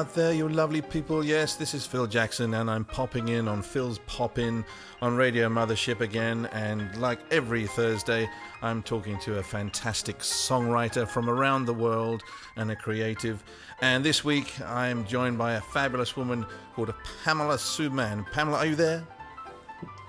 out there, you lovely people. Yes, this is Phil Jackson, and I'm popping in on Phil's Pop-In on Radio Mothership again. And like every Thursday, I'm talking to a fantastic songwriter from around the world and a creative. And this week, I am joined by a fabulous woman called Pamela Mann. Pamela, are you there?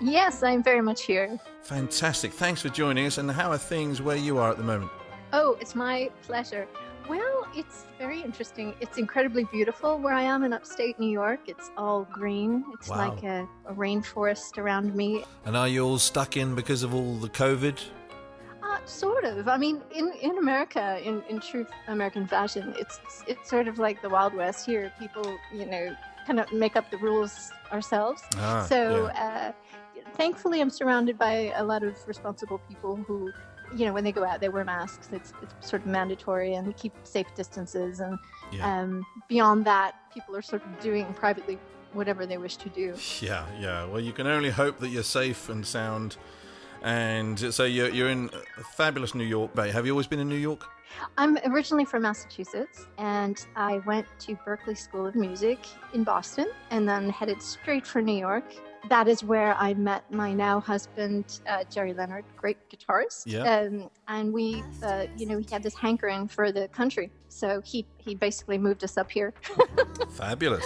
Yes, I'm very much here. Fantastic. Thanks for joining us. And how are things where you are at the moment? Oh, it's my pleasure. Well, it's very interesting. It's incredibly beautiful where I am in upstate New York. It's all green. It's Wow. like a rainforest around me. And are you all stuck in because of all the COVID? Sort of. I mean, in America, in true American fashion, it's sort of like the Wild West here. People, kind of make up the rules ourselves. Thankfully, I'm surrounded by a lot of responsible people who, when they go out, they wear masks. It's sort of mandatory, and we keep safe distances. And beyond that, people are sort of doing privately whatever they wish to do. Yeah. Well, you can only hope that you're safe and sound. And so you're in fabulous New York Bay. Have you always been in New York? I'm originally from Massachusetts, and I went to Berklee School of Music in Boston, and then headed straight for New York. That is where I met my now husband, Jerry Leonard, great guitarist. Yeah. And we, he had this hankering for the country, so he basically moved us up here. Fabulous.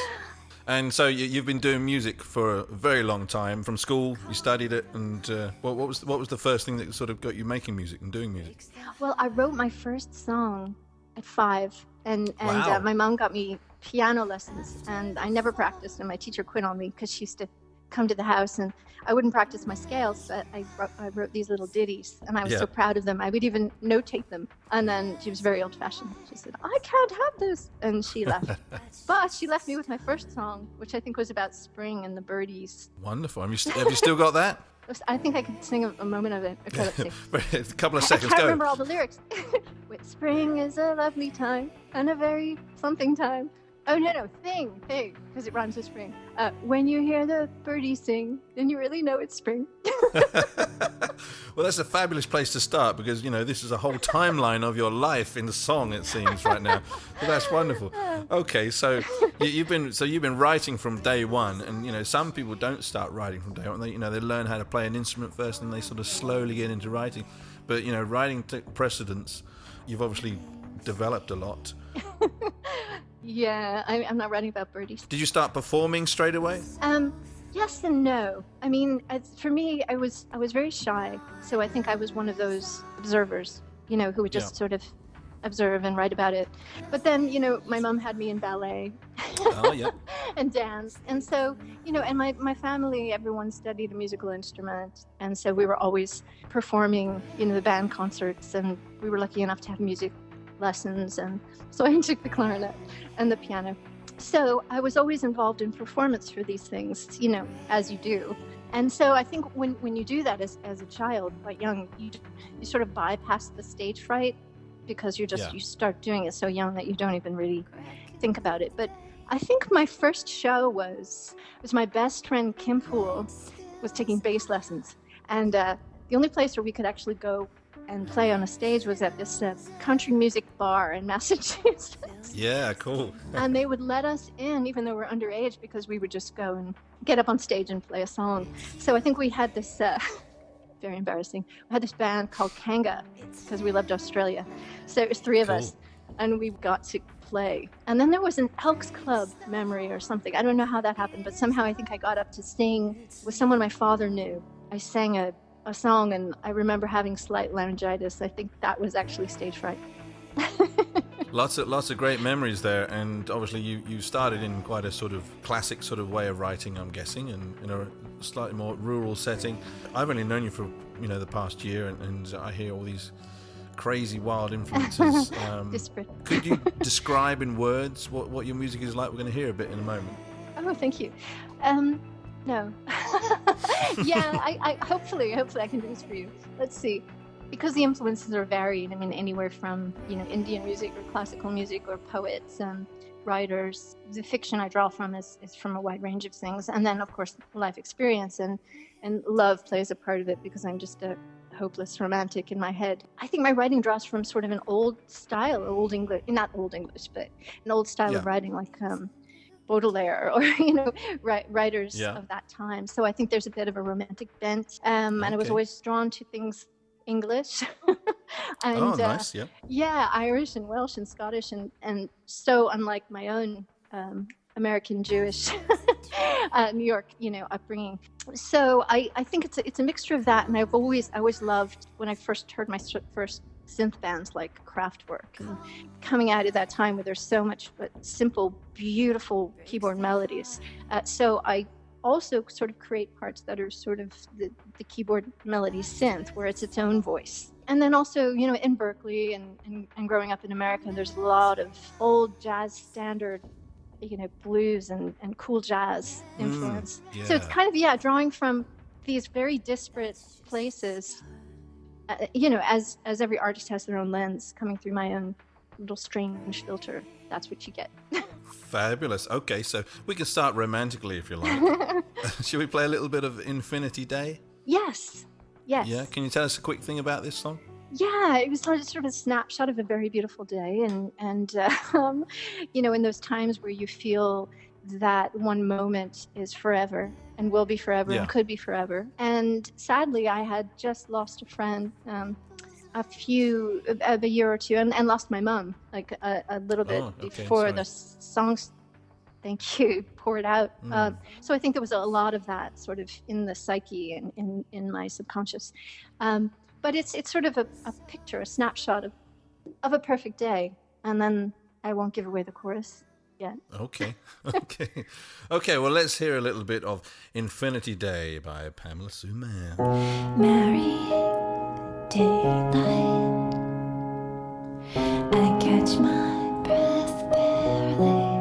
And so you've been doing music for a very long time. From school, you studied it, and what was the first thing that sort of got you making music and doing music? Well, I wrote my first song at 5, and Wow. My mom got me piano lessons, and I never practiced, and my teacher quit on me because she used to come to the house, and I wouldn't practice my scales, but I wrote these little ditties, and I was so proud of them. I would even notate them. And then she was very old-fashioned. She said, "I can't have this," and she left. But she left me with my first song, which I think was about spring and the birdies. Wonderful. Have you still got that? I think I could sing a moment of it. Okay, let's see. A couple of I seconds, can't go. remember all the lyrics. With spring is a lovely time and a very something time. Oh, no, thing, because it rhymes with spring. When you hear the birdies sing, then you really know it's spring. Well, that's a fabulous place to start, because, this is a whole timeline of your life in the song, it seems, right now. So that's wonderful. Okay, so you've been writing from day one, and, some people don't start writing from day one. They learn how to play an instrument first, and they sort of slowly get into writing. But, writing took precedence. You've obviously developed a lot. Yeah, I'm not writing about birdies. Did you start performing straight away? Yes and no. I mean, for me, I was very shy, so I think I was one of those observers, who would just sort of observe and write about it. But then, my mom had me in ballet. Oh, yeah. And dance. And so, and my family, everyone studied a musical instrument. And so we were always performing, the band concerts, and we were lucky enough to have music lessons. And so I took the clarinet and the piano. So I was always involved in performance for these things, as you do. And so I think when you do that as a child, quite young, you sort of bypass the stage fright, because you start doing it so young that you don't even really think about it. But I think my first show was my best friend Kim Poole was taking bass lessons. And the only place where we could actually go and play on a stage was at this country music bar in Massachusetts. Yeah, cool. And they would let us in even though we're underage, because we would just go and get up on stage and play a song. So I think we had this, very embarrassing, we had this band called Kanga, because we loved Australia. So it was 3 of us, and we got to play. And then there was an Elks Club memory or something. I don't know how that happened, but somehow I think I got up to sing with someone my father knew. I sang a song, and I remember having slight laryngitis. I think that was actually stage fright. Lots of great memories there, and obviously you started in quite a sort of classic sort of way of writing, I'm guessing, and in a slightly more rural setting. I've only known you for the past year, and I hear all these crazy wild influences. Disparate. Could you describe in words what your music is like? We're going to hear a bit in a moment. Oh, thank you. No. Yeah, I hopefully I can do this for you. Let's see. Because the influences are varied. I mean, anywhere from, Indian music or classical music or poets and writers. The fiction I draw from is from a wide range of things. And then, of course, life experience and love plays a part of it, because I'm just a hopeless romantic in my head. I think my writing draws from sort of an old style, old English, not old English, but an old style of writing, like Baudelaire or writers Yeah. of that time. So I think there's a bit of a romantic bent, and I was Okay. always drawn to things English, Oh, and nice. Yeah. yeah, Irish and Welsh and Scottish, and so unlike my own American Jewish New York, upbringing. So I think it's a mixture of that, and I always loved when I first heard my first synth bands like Kraftwerk, and coming out of that time where there's so much but simple, beautiful keyboard melodies. So I also sort of create parts that are sort of the keyboard melody synth, where it's its own voice. And then also, in Berkeley and growing up in America, there's a lot of old jazz standard, blues and cool jazz influence. Yeah. So it's kind of, drawing from these very disparate places. As every artist has their own lens coming through my own little strange filter. That's what you get. Fabulous. Okay, so we can start romantically if you like. Should we play a little bit of Infinity Day? Yes. Yeah. Can you tell us a quick thing about this song? Yeah, it was sort of a snapshot of a very beautiful day, and in those times where you feel that one moment is forever and will be forever and could be forever. And sadly, I had just lost a friend a year or two, and lost my mom like a little bit before the songs, thank you, poured out. So I think there was a lot of that sort of in the psyche and in my subconscious. But it's sort of a picture, a snapshot of a perfect day. And then I won't give away the chorus yet. Okay. Well, let's hear a little bit of Infinity Day by Pamela Sue Mann. Merry daylight, I catch my breath barely.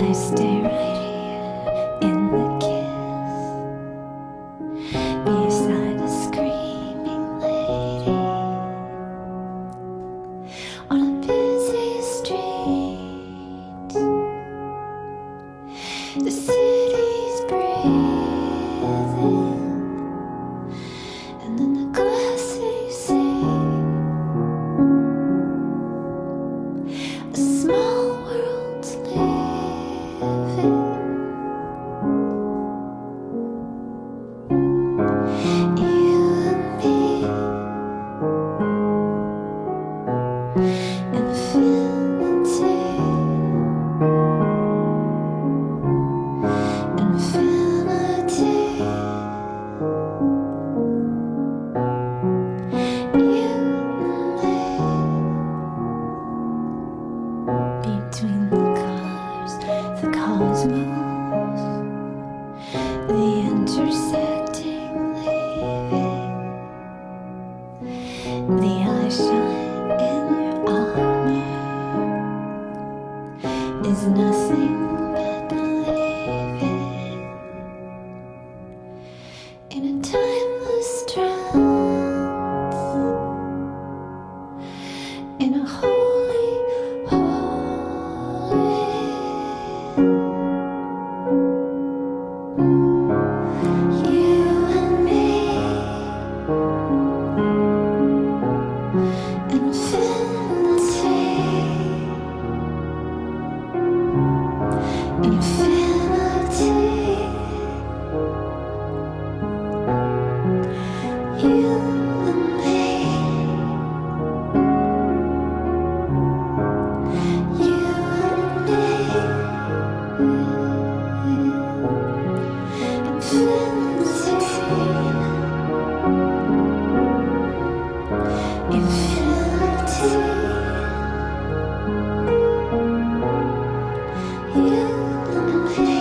I stay right here in the kiss, beside a screaming lady, on a busy street. The city's breathing, and in the glassy sea, a small world's living. You and me, infinity, infinity. Between the cars, the cosmos, the intersecting leaving, the eyeshine in your armor is nothing but believing in a timeless trance, in a holy, holy. You and me, infinity, infinity. You and me, you and me, infinity, infinity. You and me.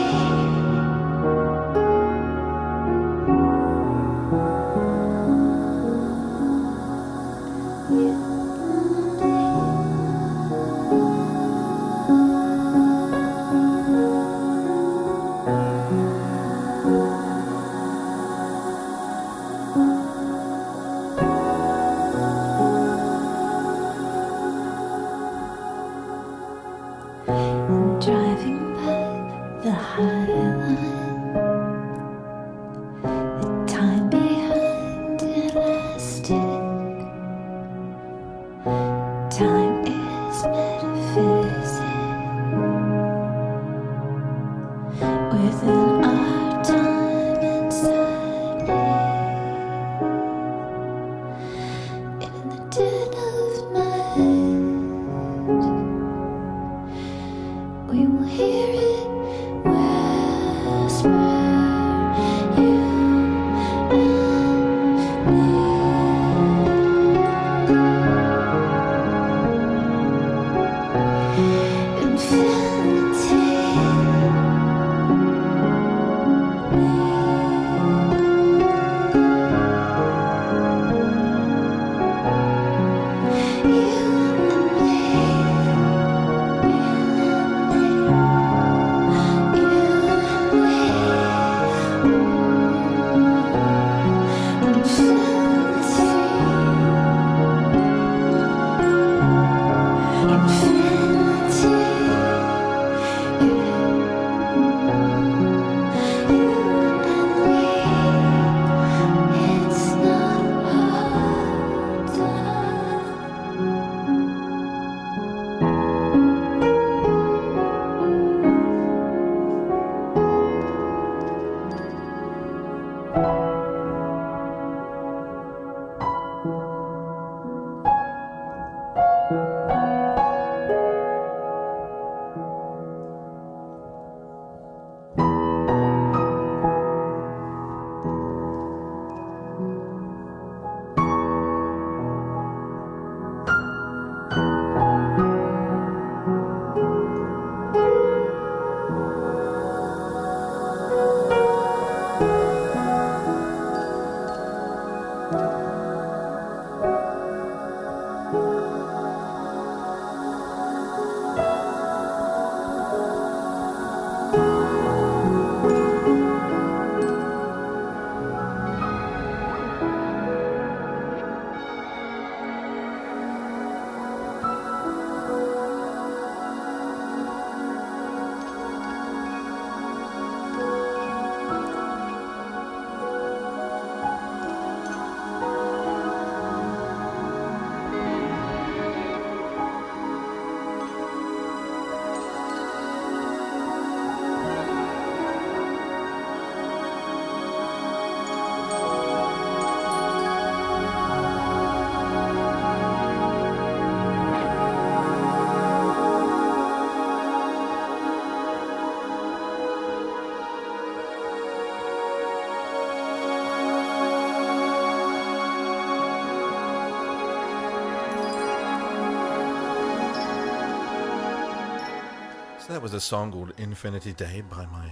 So that was a song called Infinity Day by my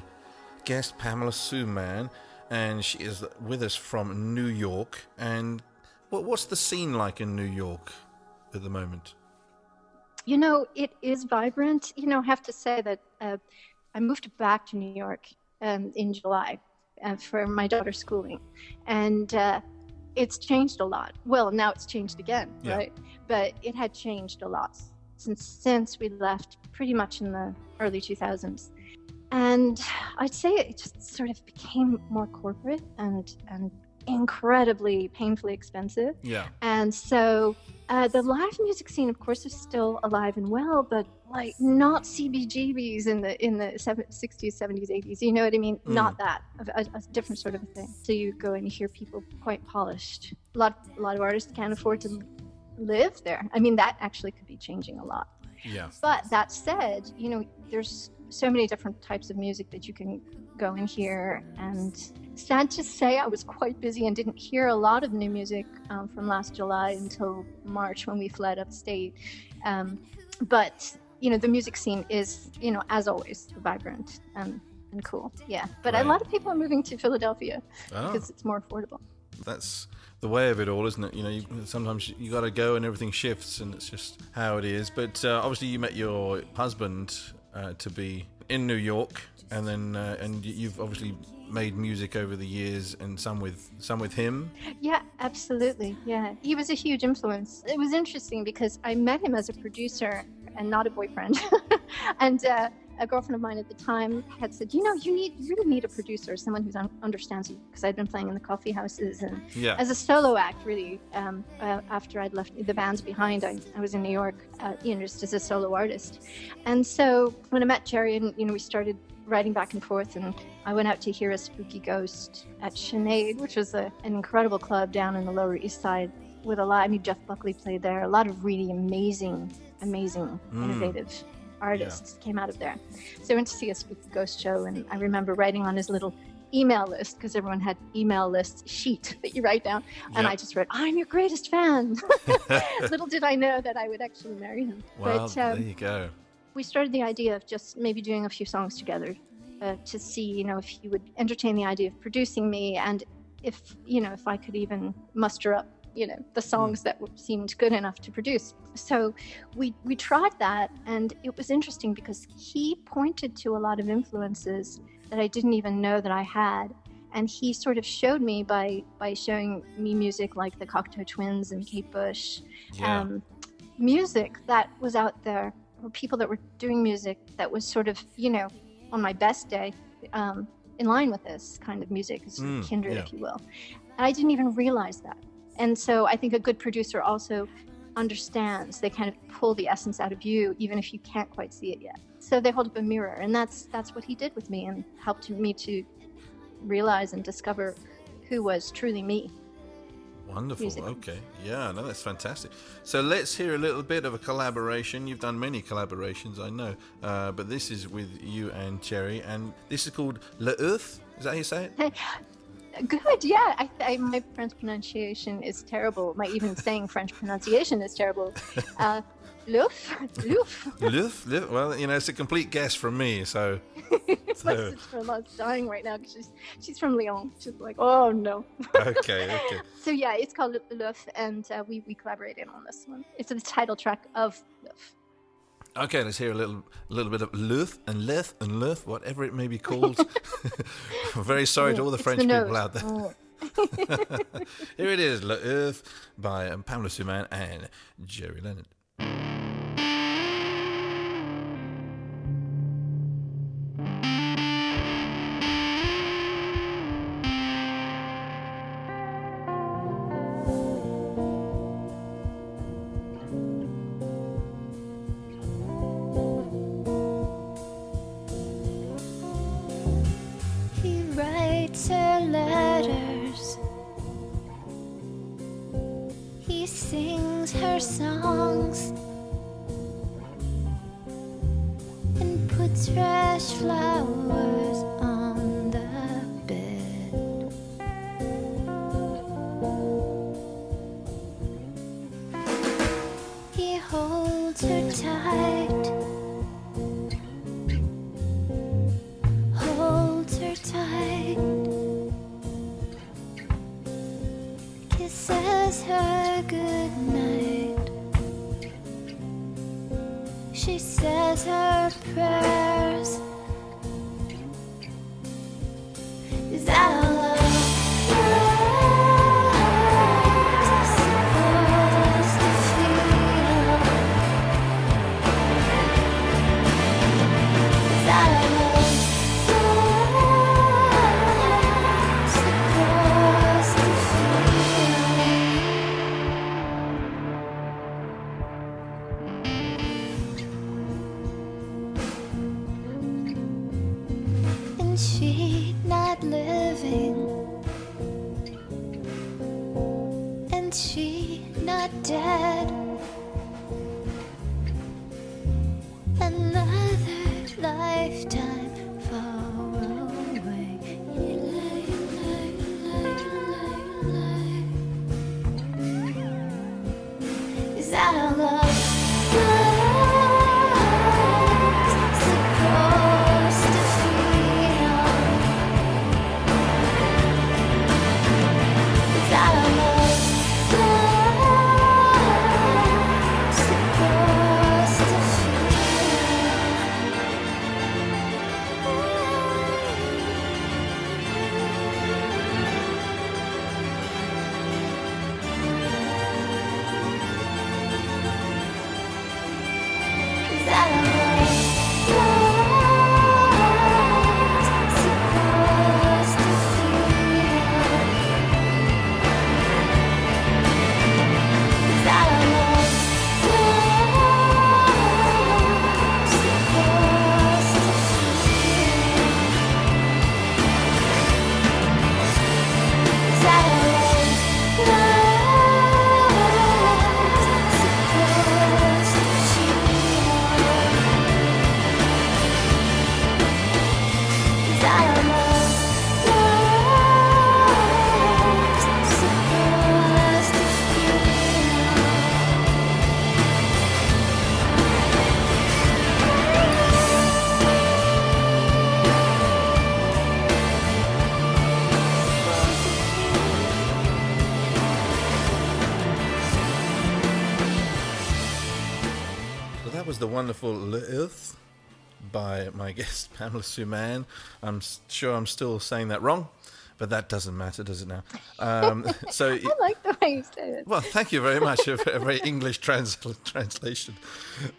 guest Pamela Sue Mann, and she is with us from New York. And what's the scene like in New York at the moment? You know, it is vibrant. You know, I have to say that I moved back to New York in July for my daughter's schooling, and it's changed a lot. Well, now it's changed again, Yeah. right? But it had changed a lot since we left, pretty much in the early 2000s. And I'd say it just sort of became more corporate and incredibly painfully expensive. Yeah. And so the live music scene, of course, is still alive and well, but like not CBGBs in the 60s, 70s, 80s. You know what I mean? Not that. A different sort of a thing. So you go and you hear people quite polished. A lot of artists can't afford to live there. I mean, that actually could be changing a lot. Yeah. But that said, you know, there's so many different types of music that you can go and hear. And sad to say, I was quite busy and didn't hear a lot of new music from last July until March when we fled upstate. But, you know, the music scene is, you know, as always, vibrant and cool. Yeah. But Right. a lot of people are moving to Philadelphia Oh. because it's more affordable. That's the way of it all, isn't it? You know, sometimes you got to go and everything shifts, and it's just how it is. But obviously, you met your husband to be in New York, and then and you've obviously made music over the years, and some with him. Yeah, absolutely. Yeah, he was a huge influence. It was interesting because I met him as a producer and not a boyfriend. And a girlfriend of mine at the time had said, you know, you really need a producer, someone who understands you, because I'd been playing in the coffee houses and Yeah. as a solo act, really. After I'd left the bands behind, I was in New York, you know, just as a solo artist. And so when I met Jerry, and you know, we started writing back and forth, and I went out to hear A Spooky Ghost at Sinead, which was an incredible club down in the Lower East Side with a lot. I mean, Jeff Buckley played there. A lot of really amazing, innovative artists came out of there. So I went to see A Spooky Ghost show, and I remember writing on his little email list, because everyone had email list sheet that you write down, and I just wrote, "I'm your greatest fan." Little did I know that I would actually marry him. Well, But there you go. we started the idea of just maybe doing a few songs together to see, you know, if he would entertain the idea of producing me, and if, you know, if I could even muster up, you know, the songs that seemed good enough to produce. So we tried that, and it was interesting because he pointed to a lot of influences that I didn't even know that I had. And he sort of showed me by showing me music like the Cocteau Twins and Kate Bush, Yeah. music that was out there, or people that were doing music that was sort of, you know, on my best day, in line with this kind of music, sort of kindred, if you will. And I didn't even realize that. And so I think a good producer also understands. They kind of pull the essence out of you, even if you can't quite see it yet. So they hold up a mirror, and that's what he did with me, and helped me to realize and discover who was truly me. Wonderful. Music. Okay. Yeah, no, that's fantastic. So let's hear a little bit of a collaboration. You've done many collaborations, I know, but this is with you and Cherry, and this is called Le Earth. Is that how you say it? Good, yeah. My French pronunciation is terrible. My even saying French pronunciation is terrible. Louf. L'Earth. Well, you know, it's a complete guess from me, so. My sister-in-law's dying right now because she's from Lyon. She's like, oh no. Okay. So yeah, it's called Louf, and we collaborated on this one. It's the title track of Louf. Okay, let's hear a little bit of L'Earth and Leth and Leth, whatever it may be called. I'm very sorry to all the It's French the people nose. out there. Here it is, L'Earth by Pamela Sue Mann and Jerry Leonard. He writes her letters. He sings her songs and puts fresh flowers on the bed. He holds her tight says her good night. She says her prayers. Is our love supposed to feel? Is our love supposed to feel? And she not living, and she not dead. Another lifetime far away. Is that our love supposed to feel? Is that our love supposed to feel? Is that our love supposed to feel? Is that our love supposed to feel? Is that our love supposed to feel? Is that our love supposed to So that was the wonderful L'Earth by my guest Pamela Mann. I'm sure I'm still saying that wrong, but that doesn't matter, does it now? So I like the way you say it. well, thank you very much. A very English translation.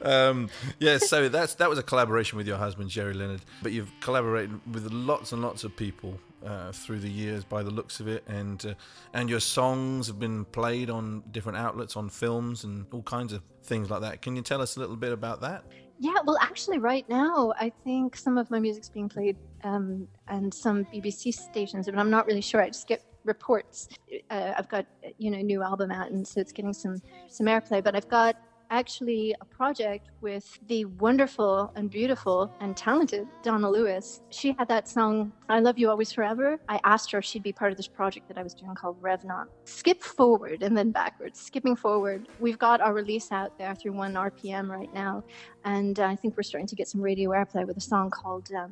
Yeah, so that was a collaboration with your husband, Jerry Leonard. But you've collaborated with lots and lots of people through the years, by the looks of it, and your songs have been played on different outlets, on films, and all kinds of things like that. Can you tell us a little bit about that? Yeah, well, actually, right now, I think some of my music's being played and some BBC stations, but I'm not really sure. I just get reports. I've got a new album out, and so it's getting some airplay. But I've got actually a project with the wonderful and beautiful and talented Donna Lewis. She had that song, I Love You Always Forever. I asked her if she'd be part of this project that I was doing called Revenant. Skip forward and then backwards. Skipping forward, we've got our release out there through 1RPM right now, and I think we're starting to get some radio airplay with a song called, there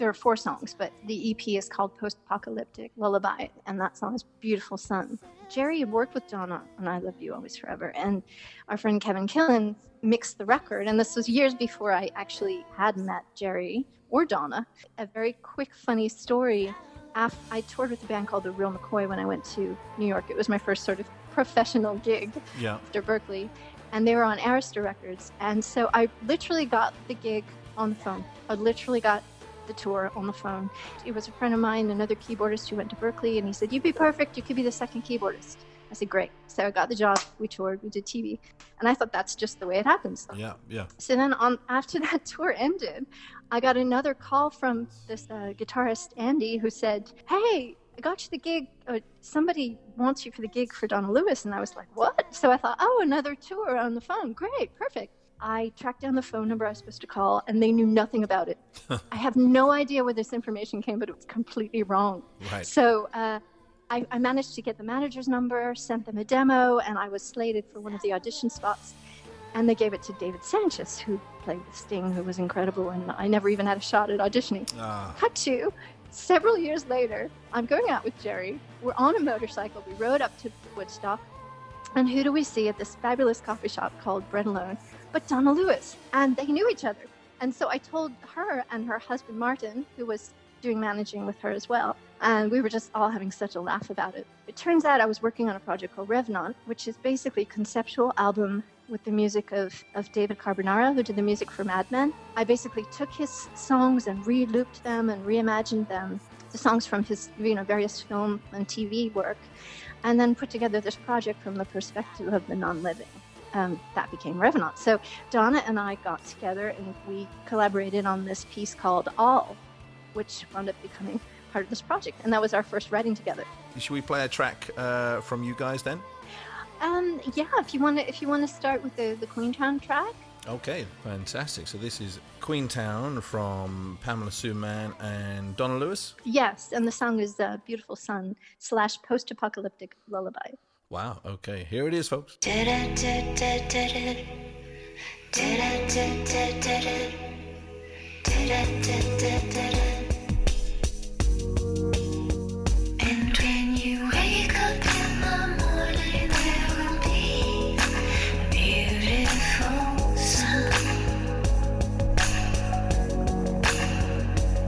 are 4 songs, but the EP is called Post-Apocalyptic Lullaby, and that song is Beautiful Sun. Jerry had worked with Donna on I Love You Always Forever, and our friend Kevin Killen mixed the record, and this was years before I actually had met Jerry or Donna. A very quick, funny story. I toured with a band called The Real McCoy when I went to New York. It was my first sort of professional gig after Berkeley, and they were on Arista Records, and so I literally got the gig on the phone. I literally got the tour on the phone. It was a friend of mine, another keyboardist who went to Berkeley, and he said, "You'd be perfect. You could be the second keyboardist." I said, "Great." So I got the job. We toured. We did TV, and I thought that's just the way it happens. Yeah. So then, after that tour ended, I got another call from this guitarist Andy, who said, "Hey, I got you the gig. Somebody wants you for the gig for Donna Lewis." And I was like, "What?" So I thought, "Oh, another tour on the phone. Great, perfect." I tracked down the phone number I was supposed to call, and they knew nothing about it. I have no idea where this information came, but it was completely wrong. Right. So I managed to get the manager's number, sent them a demo, and I was slated for one of the audition spots. And they gave it to David Sanchez, who played with Sting, who was incredible, and I never even had a shot at auditioning. Cut to several years later, I'm going out with Jerry. We're on a motorcycle. We rode up to Woodstock. And who do we see at this fabulous coffee shop called Bread Alone but Donna Lewis? And they knew each other. And so I told her and her husband, Martin, who was doing managing with her as well. And we were just all having such a laugh about it. It turns out I was working on a project called Revenant, which is basically a conceptual album with the music of David Carbonara, who did the music for Mad Men. I basically took his songs and re-looped them and reimagined them, the songs from his various film and TV work, and then put together this project from the perspective of the non-living. That became Revenant. So Donna and I got together and we collaborated on this piece called All, which wound up becoming part of this project. And that was our first writing together. Should we play a track from you guys then? Yeah, if you want to start with the Queentown track. Okay, fantastic. So this is Queentown from Pamela Sue Mann and Donna Lewis? Yes, and the song is Beautiful Sun / Post-Apocalyptic Lullaby. Wow, okay. Here it is, folks. And when you wake up in the morning, there will be a beautiful sun.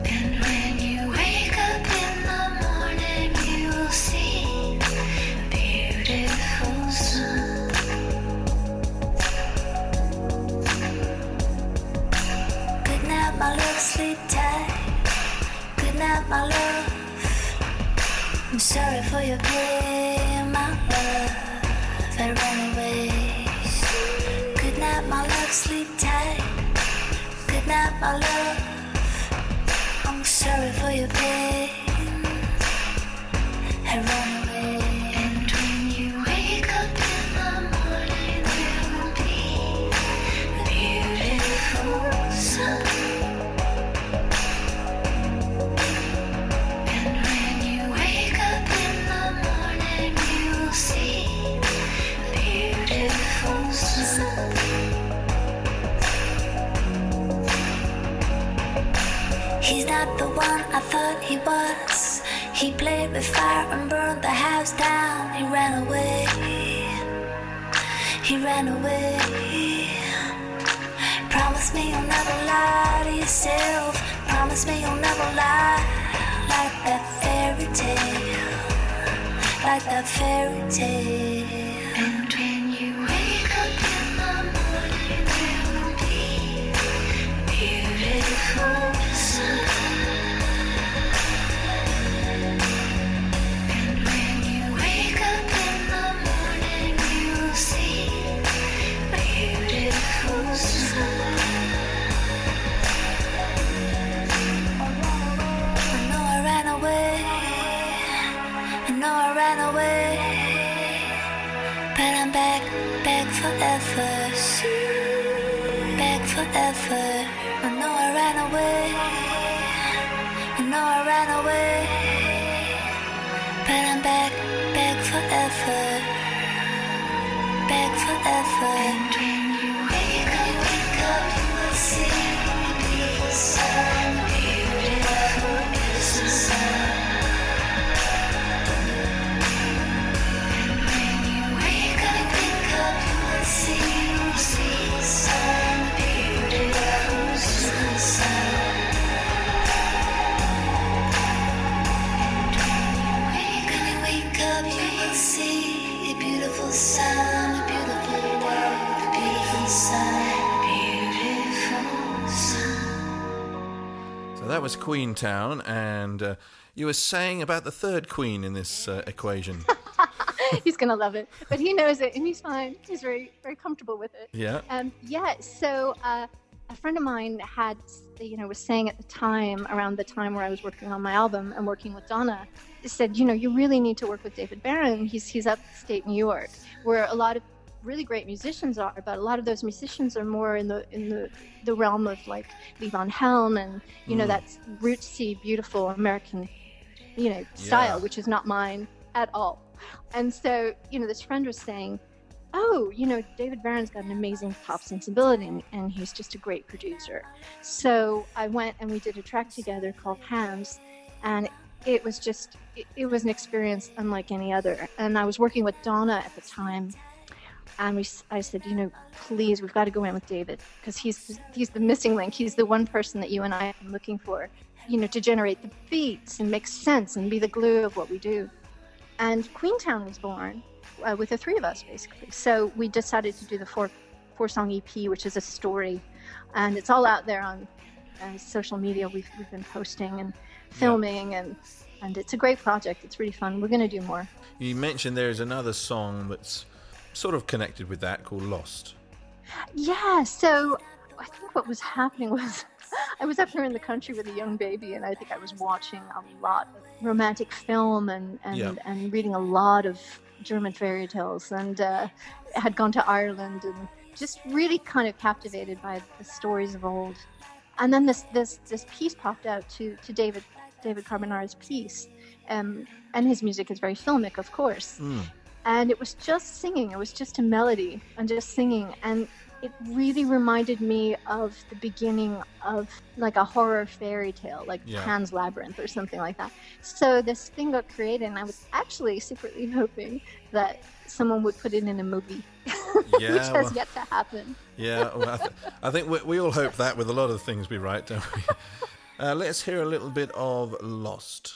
And when you wake up in the morning, you will see a beautiful sun. Good night, my love, sleep tight. Good night, my love. I'm sorry for your pain, my love. I ran away. Good night, my love, sleep tight. Good night, my love. I'm sorry for your pain. I ran away. And when you wake up in the morning, there will be a beautiful sun. He's not the one I thought he was. He played with fire and burned the house down. He ran away. He ran away. Promise me you'll never lie to yourself. Promise me you'll never lie. Like that fairy tale. Like that fairy tale. And when you wake up in the morning, there will be a beautiful sun. And when you wake up in the morning, you will see a beautiful sun. I know I ran away. I know I ran away. But I'm back, back forever. Back forever. I know I ran away. I know I ran away. But I'm back, back forever. Back forever. And when you wake up, you will see a beautiful sun. A beautiful sun. That was Queentown, and you were saying about the third queen in this equation. He's gonna love it, but he knows it and he's fine. He's very, very comfortable with it. Yeah. So a friend of mine was saying at the time, around the time where I was working on my album and working with Donna, said, you really need to work with David Barron. He's upstate New York, where a lot of really great musicians are, but a lot of those musicians are more in the realm of like Levon Helm and that's rootsy, beautiful American style, which is not mine at all. And so this friend was saying, David Barron's got an amazing pop sensibility and he's just a great producer. So I went and we did a track together called Hands, And it was just, it was an experience unlike any other. And I was working with Donna at the time, and I said, please, we've got to go in with David, because he's the missing link. He's the one person that you and I have been looking for, to generate the beats and make sense and be the glue of what we do. And Queentown was born with the three of us, basically. So we decided to do the four-song EP, which is a story, and it's all out there on social media. We've been posting and filming, and it's a great project. It's really fun. We're going to do more. You mentioned there is another song that's sort of connected with that, called Lost. Yeah, so I think what was happening was I was up here in the country with a young baby, and I think I was watching a lot of romantic film and reading a lot of German fairy tales, and had gone to Ireland and just really kind of captivated by the stories of old. And then this piece popped out to David Carbonara's piece, and his music is very filmic, of course. And it was just singing. It was just a melody and just singing. And it really reminded me of the beginning of like a horror fairy tale, like Pan's Labyrinth or something like that. So this thing got created, and I was actually secretly hoping that someone would put it in a movie, which has yet to happen. Yeah, well, I think we all hope that with a lot of things we write, don't we? Let's hear a little bit of Lost.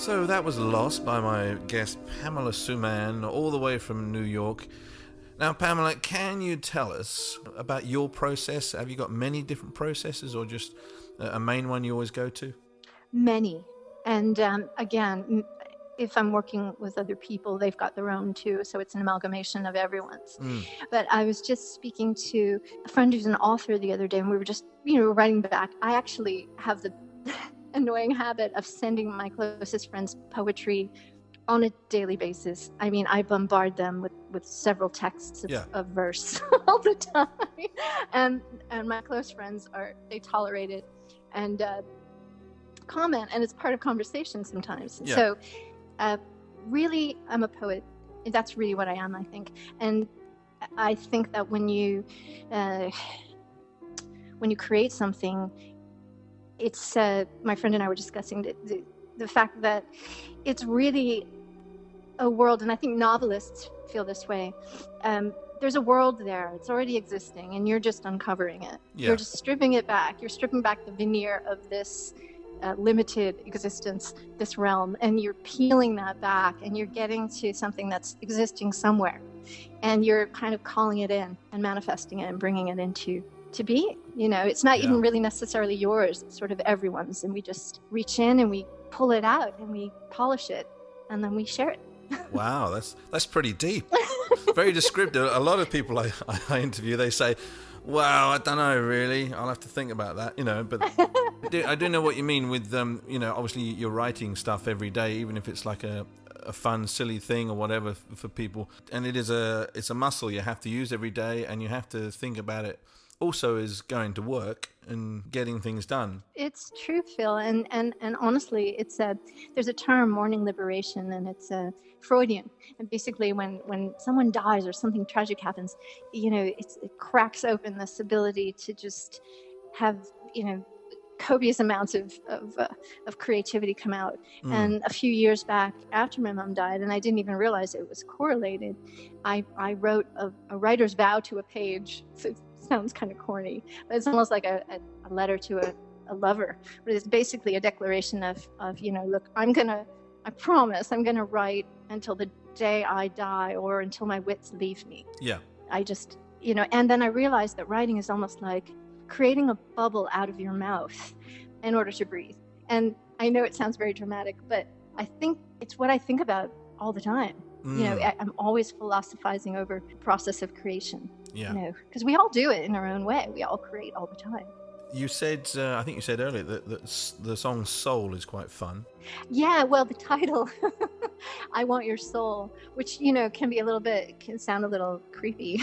So that was Lost by my guest Pamela Mann, all the way from New York. Now, Pamela, can you tell us about your process? Have you got many different processes, or just a main one you always go to? Many. And again, if I'm working with other people, they've got their own too. So it's an amalgamation of everyone's. But I was just speaking to a friend who's an author the other day, and we were just, writing back. I actually have the annoying habit of sending my closest friends poetry on a daily basis. I mean, I bombard them with several texts of verse all the time. And my close friends they tolerate it and comment, and it's part of conversation sometimes. Yeah. So really, I'm a poet. That's really what I am, I think. And I think that when you create something, it's my friend and I were discussing the fact that it's really a world, and I think novelists feel this way. There's a world there. It's already existing, and you're just uncovering it. Yeah. You're just stripping it back. You're stripping back the veneer of this limited existence, this realm, and you're peeling that back, and you're getting to something that's existing somewhere, and you're kind of calling it in and manifesting it and bringing it into being. It's not even really necessarily yours. It's sort of everyone's, and we just reach in and we pull it out and we polish it, and then we share it. Wow, that's pretty deep. Very descriptive. A lot of people I interview, they say, "Wow, I don't know, really. I'll have to think about that." But I do know what you mean with obviously you're writing stuff every day, even if it's like a a fun, silly thing or whatever for people. And it's a muscle you have to use every day, and you have to think about it also as going to work and getting things done. It's true, Phil, and honestly, there's a term, morning liberation, and it's Freudian. And basically, when someone dies or something tragic happens, it cracks open this ability to just have copious amounts of creativity come out. And a few years back, after my mom died, and I didn't even realize it was correlated, I wrote a writer's vow to a page. So it sounds kind of corny, but it's almost like a letter to a lover. But it's basically a declaration of look, I promise I'm gonna write until the day I die or until my wits leave me. Yeah. I just, and then I realized that writing is almost like creating a bubble out of your mouth in order to breathe. And I know it sounds very dramatic, but I think it's what I think about all the time. I'm always philosophizing over the process of creation. Yeah. Because we all do it in our own way. We all create all the time. You said, I think you said earlier that the song Soul is quite fun. Yeah, well, the title, I Want Your Soul, which, can sound a little creepy.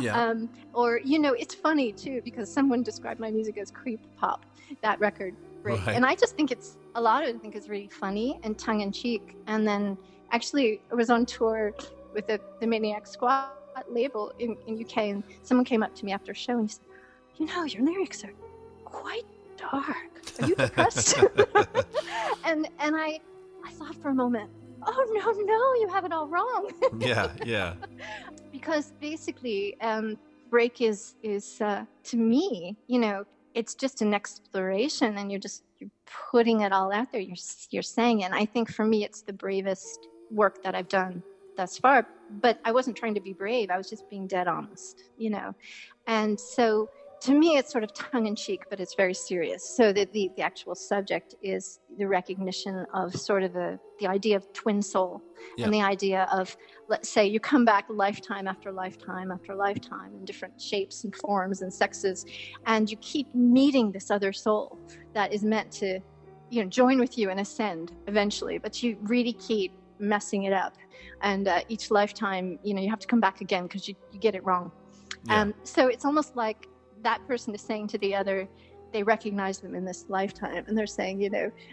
Yeah. Or, it's funny too, because someone described my music as creep pop, that record. Right. And I just think a lot of it I think is really funny and tongue in cheek. And then actually I was on tour with the Maniac Squad label in UK, and someone came up to me after a show and he said, your lyrics are quite dark. Are you depressed? and I thought for a moment, oh no, you have it all wrong. Yeah. Because basically, break is to me, it's just an exploration, and you're putting it all out there. You're saying it. And I think for me, it's the bravest work that I've done thus far. But I wasn't trying to be brave. I was just being dead honest, And so to me, it's sort of tongue-in-cheek, but it's very serious. So the actual subject is the recognition of sort of the idea of twin soul, and the idea of, let's say, you come back lifetime after lifetime after lifetime in different shapes and forms and sexes, and you keep meeting this other soul that is meant to, join with you and ascend eventually, but you really keep messing it up. And each lifetime, you have to come back again because you get it wrong. Yeah. So it's almost like that person is saying to the other, they recognize them in this lifetime, and they're saying,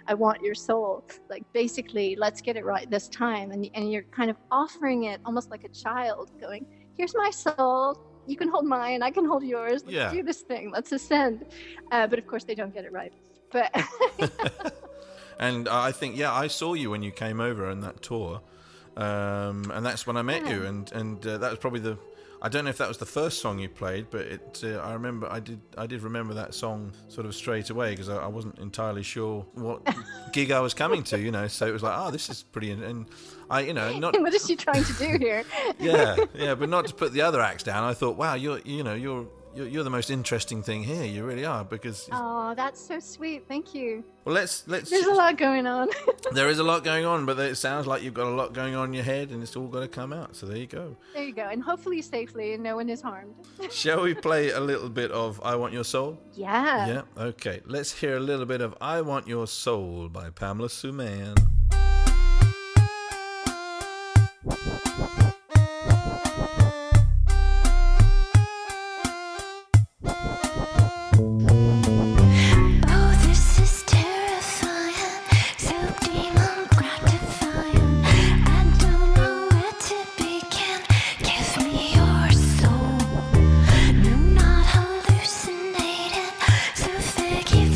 I want your soul. Like, basically, let's get it right this time. And you're kind of offering it almost like a child, going, here's my soul. You can hold mine. I can hold yours. Let's do this thing. Let's ascend. But of course, they don't get it right. But And I think, I saw you when you came over on that tour. And that's when I met you. And that was probably I don't know if that was the first song you played, but I remember I did remember that song sort of straight away, because I wasn't entirely sure what gig I was coming to, so it was like, this is pretty, and I, not what is she trying to do here? yeah, but not to put the other acts down. I thought, wow, you're the most interesting thing here. You really are, because that's so sweet. Thank you. Well, let's. There's a lot going on. There is a lot going on, but it sounds like you've got a lot going on in your head, and it's all got to come out. So there you go. There you go, and hopefully safely, and no one is harmed. Shall we play a little bit of "I Want Your Soul"? Yeah. Yeah. Okay. Let's hear a little bit of "I Want Your Soul" by Pamela Mann.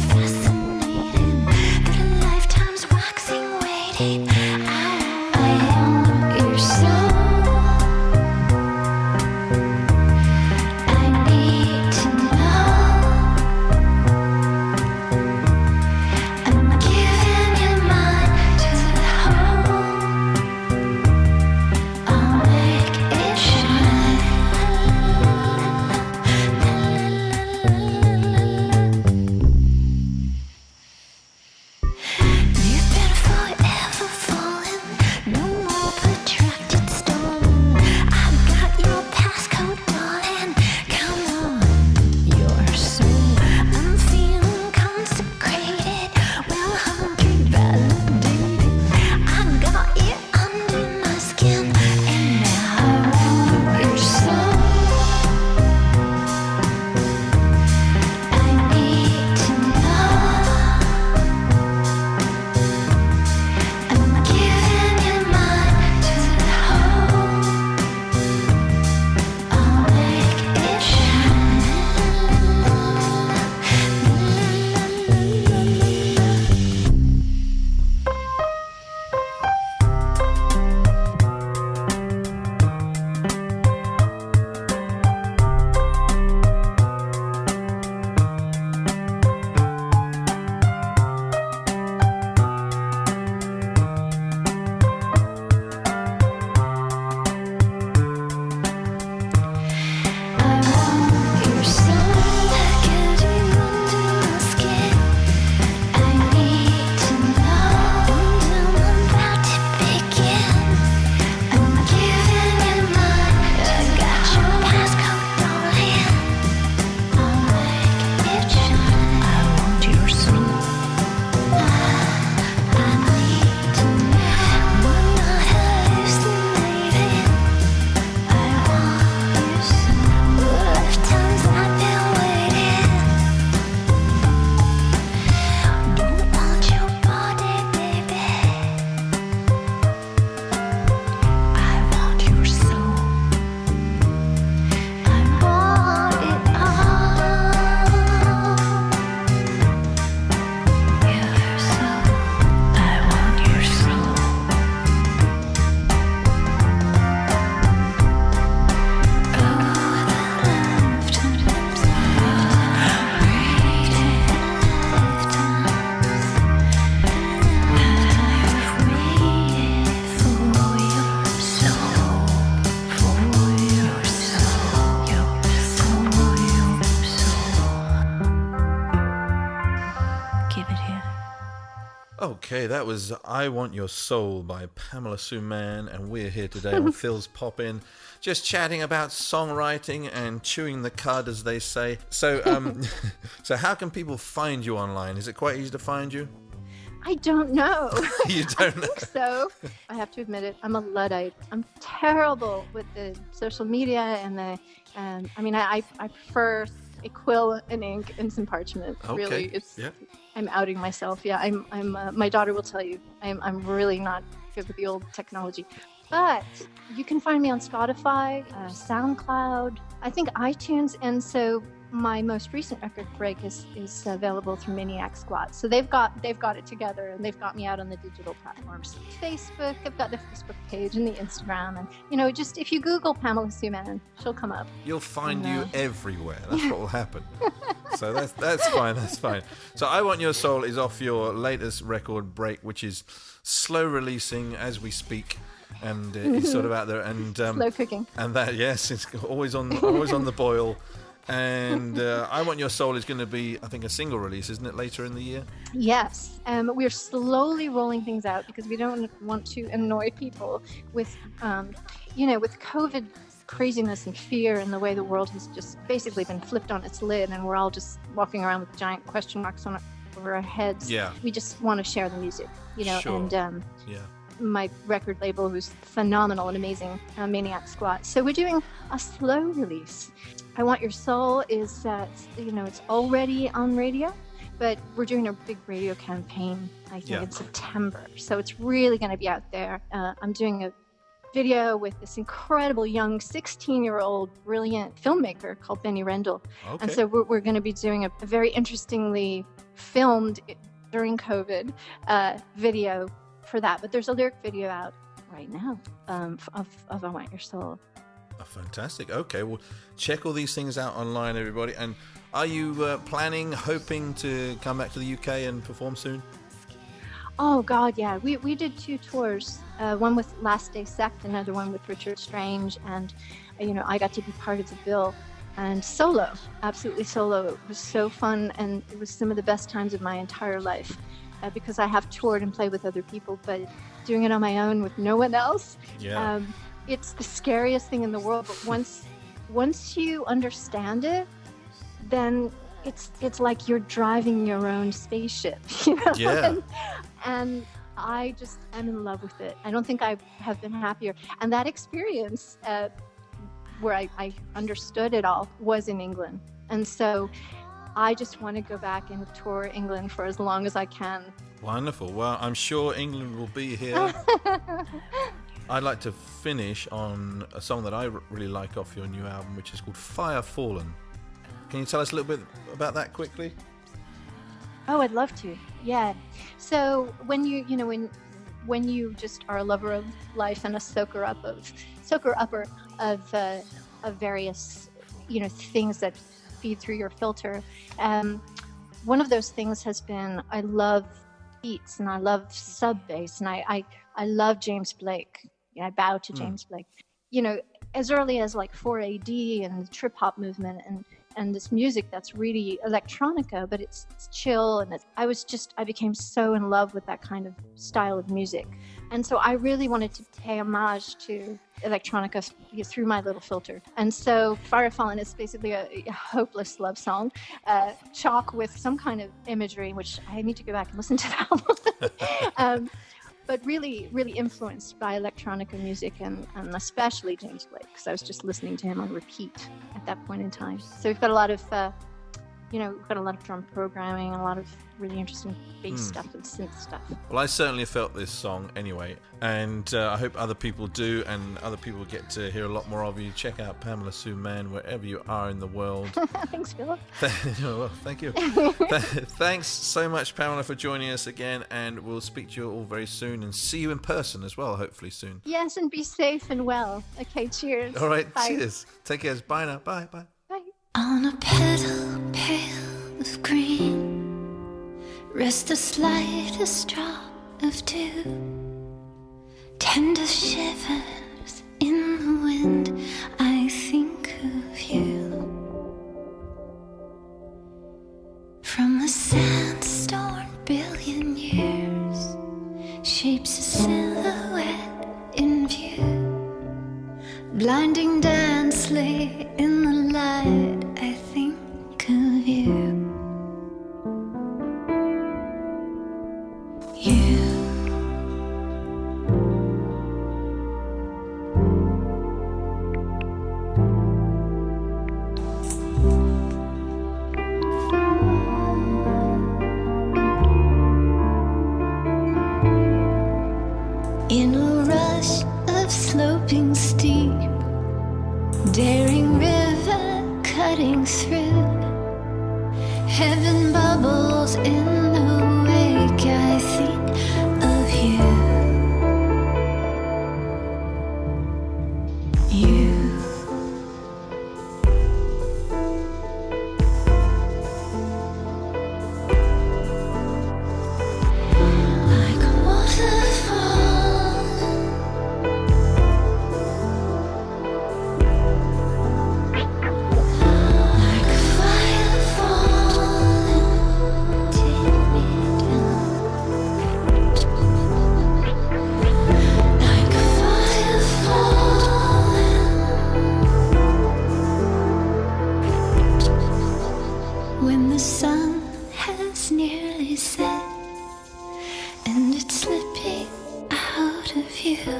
Fascinating, but a lifetime's waxing weight. Okay, that was I Want Your Soul by Pamela Sue Mann, and we're here today on Phil's Pop-In, just chatting about songwriting and chewing the cud, as they say. So, so how can people find you online? Is it quite easy to find you? I don't know. You don't know? I think so. I have to admit it. I'm a Luddite. I'm terrible with the social media and the. I prefer a quill, an ink, and some parchment. Okay. Really, it's. Yeah. I'm outing myself. Yeah, I'm. My daughter will tell you. I'm really not good with the old technology. But you can find me on Spotify, SoundCloud, I think iTunes, and so my most recent record break is available through Maniac Squad. So they've got it together, and they've got me out on the digital platforms. Facebook, I've got the Facebook page and the Instagram, and just if you Google Pamela Sue Mann, she'll come up. You'll find you everywhere. That's what will happen. So that's fine. That's fine. So I Want Your Soul is off your latest record break, which is slow releasing as we speak. And it's sort of out there, and slow cooking. And that, yes, it's always on the boil. And I Want Your Soul is going to be, I think, a single release, isn't it, later in the year? Yes, we're slowly rolling things out because we don't want to annoy people with, with COVID craziness and fear and the way the world has just basically been flipped on its lid, and we're all just walking around with giant question marks over our heads. Yeah. We just want to share the music, Sure. and yeah. My record label, who's phenomenal and amazing, Maniac Squad. So we're doing a slow release. I Want Your Soul is, it's already on radio, but we're doing a big radio campaign, I think, in September. So it's really going to be out there. I'm doing a video with this incredible young 16-year-old brilliant filmmaker called Benny Rendell. Okay. And so we're going to be doing a very interestingly filmed during COVID video for that, but there's a lyric video out right now of I Want Your Soul. Oh, fantastic. Okay, well, check all these things out online, everybody. And are you hoping to come back to the UK and perform soon? Oh God, yeah. We did 2 tours, one with Last Day Sect, another one with Richard Strange, and I got to be part of the bill. And solo, absolutely solo. It was so fun, and it was some of the best times of my entire life. Because I have toured and played with other people, but doing it on my own with no one else, it's the scariest thing in the world. But once you understand it, then it's like you're driving your own spaceship, Yeah. and I just am in love with it. I don't think I have been happier. And that experience where I understood it all was in England, and so I just want to go back and tour England for as long as I can. Wonderful. Well, I'm sure England will be here. I'd like to finish on a song that I really like off your new album, which is called Fire Fallen. Can you tell us a little bit about that quickly? Oh, I'd love to. Yeah. So when when you just are a lover of life and a soaker upper of various things that feed through your filter, one of those things has been I love beats and I love sub bass, and I love James Blake. I bow to James Blake. As early as like 4AD and the trip hop movement and this music that's really electronica, but it's chill, and I became so in love with that kind of style of music. And so I really wanted to pay homage to electronica through my little filter. And so Fire Fallen is basically a hopeless love song, chock with some kind of imagery, which I need to go back and listen to that one. But really, really influenced by electronica music and especially James Blake, because I was just listening to him on repeat at that point in time. So we've got a lot of, drum programming and a lot of really interesting bass stuff and synth stuff. Well, I certainly felt this song anyway, and I hope other people do, and other people get to hear a lot more of you. Check out Pamela Sue Mann wherever you are in the world. Thanks, Philip. Well, thank you. Thanks so much, Pamela, for joining us again, and we'll speak to you all very soon and see you in person as well, hopefully soon. Yes, and be safe and well. Okay, cheers. All right, Bye. cheers. Take care. Bye now. Bye. Bye. Bye. On a petal pale of green rests the slightest drop of dew. Tender shivers in the wind, I think of you. From a sandstorm billion years densely in the light, I think of you. You. In a rush of sloping steep, daring river cutting through, heaven bubbles in the wake, I think of you. You. Like a waterfall, like a fire falling, take me down. Like a fire falling, when the sun has nearly set and it's slipping out of view.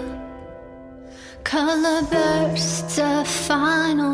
Color bursts, a final